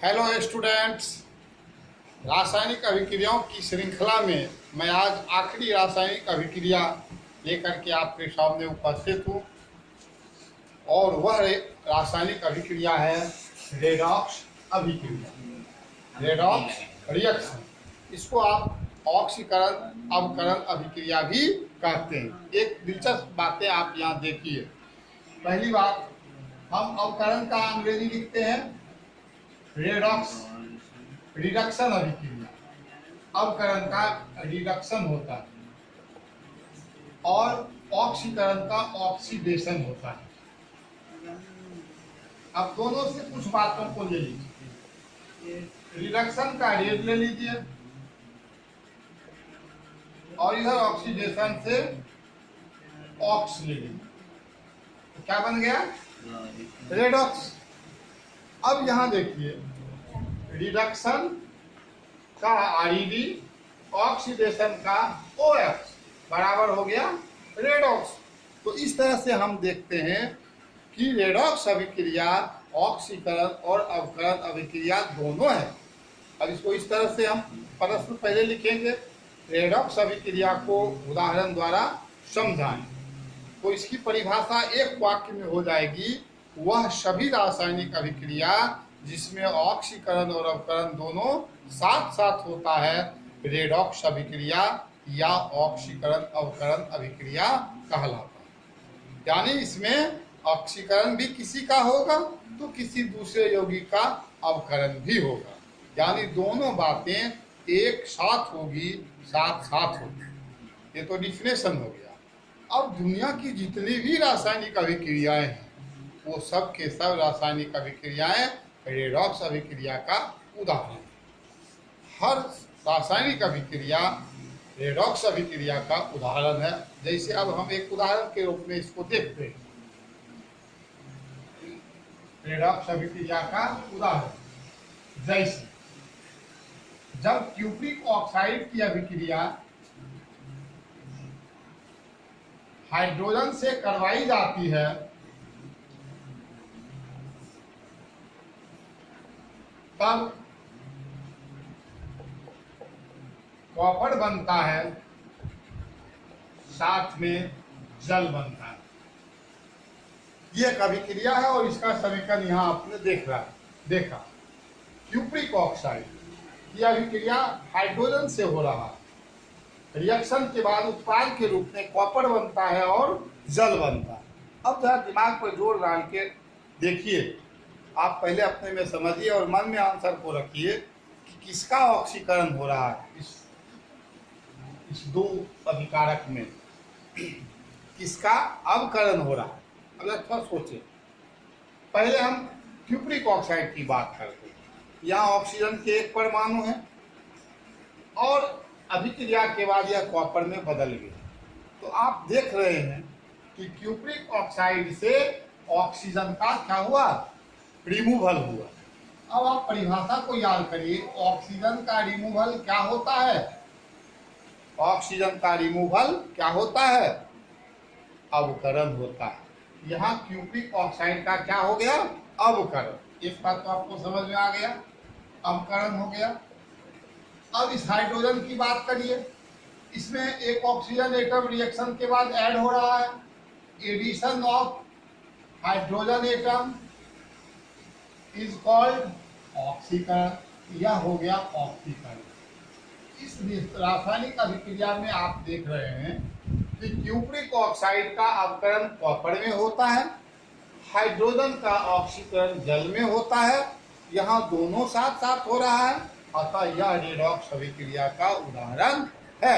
Hello students, रासायनिक अभिक्रियाओं की श्रृंखला में मैं आज आखिरी रासायनिक अभिक्रिया लेकर के आपके सामने उपस्थित हूँ और वह रासायनिक अभिक्रिया है रेडॉक्स अभिक्रिया, रेडॉक्स रिएक्शन। इसको आप ऑक्सीकरण अवकरण अभिक्रिया भी कहते हैं। एक दिलचस्प बातें आप यहाँ देखिए। पहली बात, हम अवकरण का अंग्रेजी लिखते हैं रेडॉक्स, रिडक्शन अभिक्रिया। अवकरण का रिडक्शन होता है और ऑक्सीकरण का ऑक्सीडेशन होता है। अब दोनों से कुछ बातों को ले लीजिए। रिडक्शन का रेड ले लीजिए और इधर ऑक्सीडेशन से ऑक्स ले लीजिए, तो क्या बन गया? रेडॉक्स। अब यहाँ देखिए, रिडक्शन का आरईडी, ऑक्सीडेशन का ओएक्स बराबर हो गया रेडॉक्स। तो इस तरह से हम देखते हैं कि रेडॉक्स अभिक्रिया ऑक्सीकरण और अवकरण अभिक्रिया दोनों है। अब इसको इस तरह से हम प्रश्न पहले लिखेंगे, रेडॉक्स अभिक्रिया को उदाहरण द्वारा समझाएं। तो इसकी परिभाषा एक वाक्य में हो जाएगी, वह सभी रासायनिक अभिक्रिया जिसमें ऑक्सीकरण और अवकरण दोनों साथ साथ होता है रेडॉक्स अभिक्रिया या ऑक्सीकरण अवकरण अभिक्रिया कहलाता है। यानी इसमें ऑक्सीकरण भी किसी का होगा तो किसी दूसरे यौगिक का अवकरण भी होगा, यानी दोनों बातें एक साथ होगी, साथ साथ होगी। ये तो डिफिनेशन हो गया। अब दुनिया की जितनी भी रासायनिक अभिक्रियाएं हैं वो सब के सब रासायनिक अभिक्रियाएं रेडॉक्स अभिक्रिया का उदाहरण है। हर रासायनिक अभिक्रिया रेडॉक्स अभिक्रिया का उदाहरण है। जैसे अब हम एक उदाहरण के रूप में इसको देखते हैं, रेडॉक्स अभिक्रिया का उदाहरण। जैसे जब क्यूप्रिक ऑक्साइड की अभिक्रिया हाइड्रोजन से करवाई जाती है तब कॉपर बनता है, साथ में जल बनता है। ये एक अभिक्रिया है और इसका समीकरण यहाँ आपने देखा। क्यूप्रिक ऑक्साइड की अभिक्रिया हाइड्रोजन से हो रहा है, रिएक्शन के बाद उत्पाद के रूप में कॉपर बनता है और जल बनता है। अब जरा दिमाग पर जोर डाल के देखिए, आप पहले अपने में समझिए और मन में आंसर को रखिए कि किसका ऑक्सीकरण हो रहा है इस दो अभिकारक में, किसका अवकरण हो रहा है। अब अच्छा सोचे, पहले हम क्यूप्रिक ऑक्साइड की बात करते हैं। यहाँ ऑक्सीजन के एक परमाणु है और अभिक्रिया के बाद यह कॉपर में बदल गया। तो आप देख रहे हैं कि क्यूप्रिक ऑक्साइड से ऑक्सीजन का क्या हुआ? रिमूवल हुआ। अब आप परिभाषा को याद करिए, ऑक्सीजन का रिमूवल क्या होता है? ऑक्सीजन का रिमूवल क्या होता है? अवकरण होता है। यहाँ क्यूप्रिक ऑक्साइड का क्या हो गया? अवकरण। इस बात तो आपको समझ में आ गया, अवकरण हो गया। अब इस हाइड्रोजन की बात करिए, इसमें एक ऑक्सीजन एटम रिएक्शन के बाद ऐड हो रहा है, addition of hydrogen atom is called ऑक्सीकरण। यह हो गया ऑक्सीकरण। इस रासायनिक अभिक्रिया में आप देख रहे हैं कि क्यूप्रिक ऑक्साइड का अवकरण कॉपर में होता है, हाइड्रोजन का ऑक्सीकरण जल में होता है। यहाँ दोनों साथ साथ हो रहा है, अतः यह रेडॉक्स अभिक्रिया का उदाहरण है।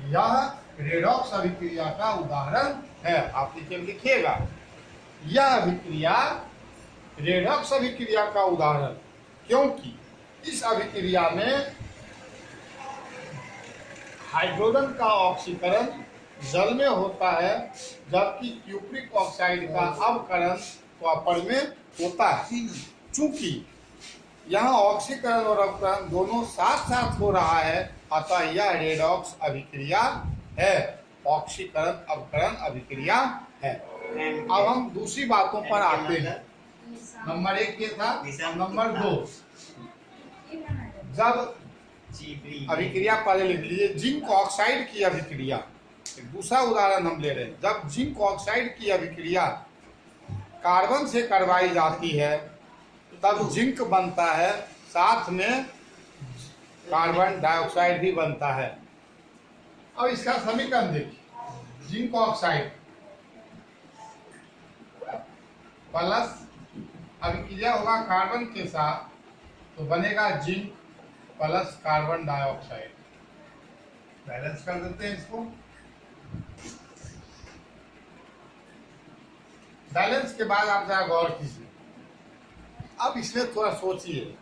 यह रेडॉक्स अभिक्रिया का उदाहरण है। आप लिखिएगा, यह अभिक्रिया रेडॉक्स अभिक्रिया का उदाहरण, क्योंकि इस अभिक्रिया में हाइड्रोजन का ऑक्सीकरण जल में होता है, जबकि क्यूप्रिक ऑक्साइड का अवकरण कॉपर में होता है। चूंकि यहाँ ऑक्सीकरण और अवकरण दोनों साथ साथ हो रहा है, अतः यह रेडॉक्स अभिक्रिया है, ऑक्सीकरण अवकरण अभिक्रिया है। अब हम दूसरी बातों पर आते हैं। नंबर 1 ये था, नंबर 2 जब अभिक्रिया पहले लिख लीजिए, जिंक ऑक्साइड की अभिक्रिया। दूसरा उदाहरण हम ले रहे हैं, जब जिंक ऑक्साइड की अभिक्रिया कार्बन से करवाई जाती है तब जिंक बनता है, साथ में कार्बन डाइऑक्साइड भी बनता है। अब इसका समीकरण देखिए, जिंक ऑक्साइड प्लस अभिक्रिया होगा कार्बन के साथ तो बनेगा zinc plus carbon dioxide. Balance कर देते हैं इसको। बैलेंस के बाद आप जरा गौर कीजिए, अब इसमें थोड़ा सोचिए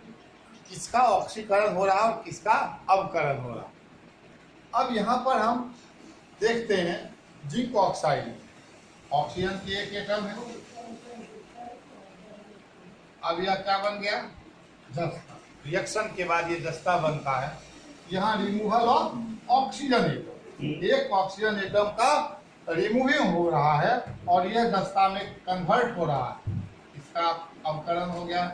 किसका ऑक्सीकरण हो रहा है और किसका अवकरण हो रहा है। अब यहाँ पर हम देखते हैं जिंक ऑक्साइड, ऑक्सीजन की एक एटम है, अब यह क्या बन गया, जस्ता। रिएक्शन के बाद ये जस्ता बनता है। यहाँ रिमूवल ऑफ ऑक्सीजन एटम, एक ऑक्सीजन एटम का रिमूविंग हो रहा है और यह जस्ता में कन्वर्ट हो रहा है, इसका अवकरण हो गया।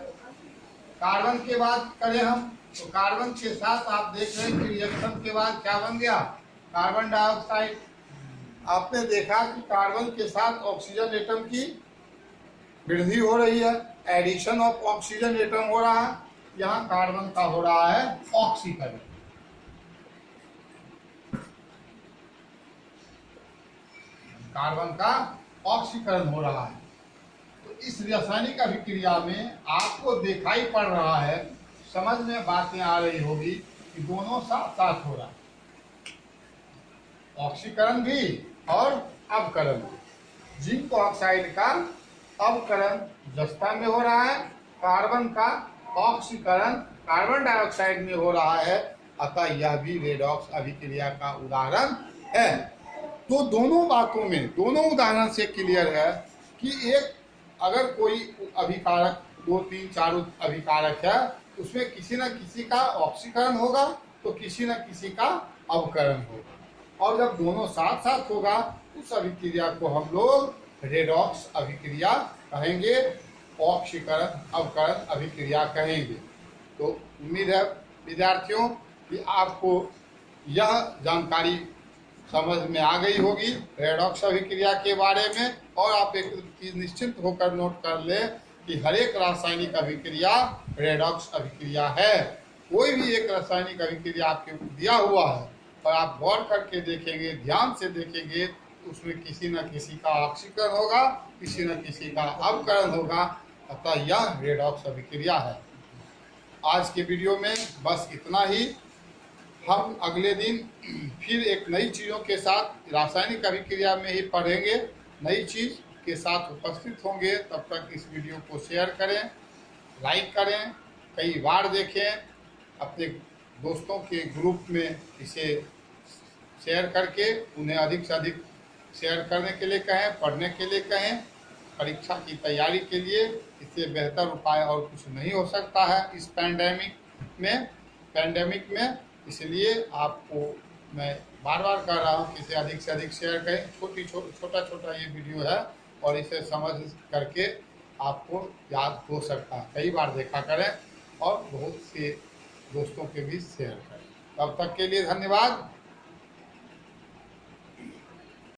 कार्बन के बाद करें हम तो कार्बन के साथ आप देख रहे हैं कि रिएक्शन के बाद क्या बन गया, कार्बन डाइऑक्साइड। आपने देखा कि कार्बन के साथ ऑक्सीजन एटम की वृद्धि हो रही है, एडिशन ऑफ ऑक्सीजन एटम हो रहा है। यहाँ कार्बन का हो रहा है ऑक्सीकरण। कार्बन का ऑक्सीकरण हो रहा है। तो इस रासायनिक अभिक्रिया में आपको दिखाई पड़ रहा है, समझ में बातें आ रही होगी कि दोनों साथ साथ हो रहा है, ऑक्सीकरण भी और अवकरण भी। जिंक ऑक्साइड का अवकरण जस्ता में हो रहा है, कार्बन का ऑक्सीकरण कार्बन डाइऑक्साइड में हो रहा है, अतः यह भी रेडॉक्स अभिक्रिया का उदाहरण है। तो दोनों बातों में, दोनों उदाहरण से क्लियर है कि एक अगर कोई अभिकारक 2, 3, 4 अभिकारक है, उसमें किसी न किसी का ऑक्सीकरण होगा तो किसी न किसी का अवकरण होगा, और जब दोनों साथ साथ होगा उस अभिक्रिया को हम लोग रेडॉक्स अभिक्रिया कहेंगे, ऑक्सीकरण अवकरण अभिक्रिया कहेंगे। तो उम्मीद है विद्यार्थियों कि आपको यह जानकारी समझ में आ गई होगी रेडॉक्स अभिक्रिया के बारे में, और आप एक चीज निश्चित होकर नोट कर लें कि हर एक रासायनिक अभिक्रिया रेडॉक्स अभिक्रिया है। कोई भी एक रासायनिक अभिक्रिया आपके दिया हुआ है और आप गौर करके देखेंगे, ध्यान से देखेंगे, उसमें किसी न किसी का ऑक्सीकरण होगा, किसी न किसी का अवकरण होगा, अतः यह रेडॉक्स अभिक्रिया है। आज के वीडियो में बस इतना ही। हम अगले दिन फिर एक नई चीज़ों के साथ रासायनिक अभिक्रिया में ही पढ़ेंगे, नई चीज़ के साथ उपस्थित होंगे। तब तक इस वीडियो को शेयर करें, लाइक करें, कई बार देखें, अपने दोस्तों के ग्रुप में इसे शेयर करके उन्हें अधिक से अधिक शेयर करने के लिए कहें, पढ़ने के लिए कहें। परीक्षा की तैयारी के लिए इससे बेहतर उपाय और कुछ नहीं हो सकता है इस पैंडेमिक में। इसलिए आपको मैं बार बार कह रहा हूँ कि इसे अधिक से अधिक शेयर करें। छोटा छोटा ये वीडियो है और इसे समझ करके आपको याद हो सकता है, कई बार देखा करें और बहुत से दोस्तों के बीच शेयर करें। तब तक के लिए धन्यवाद।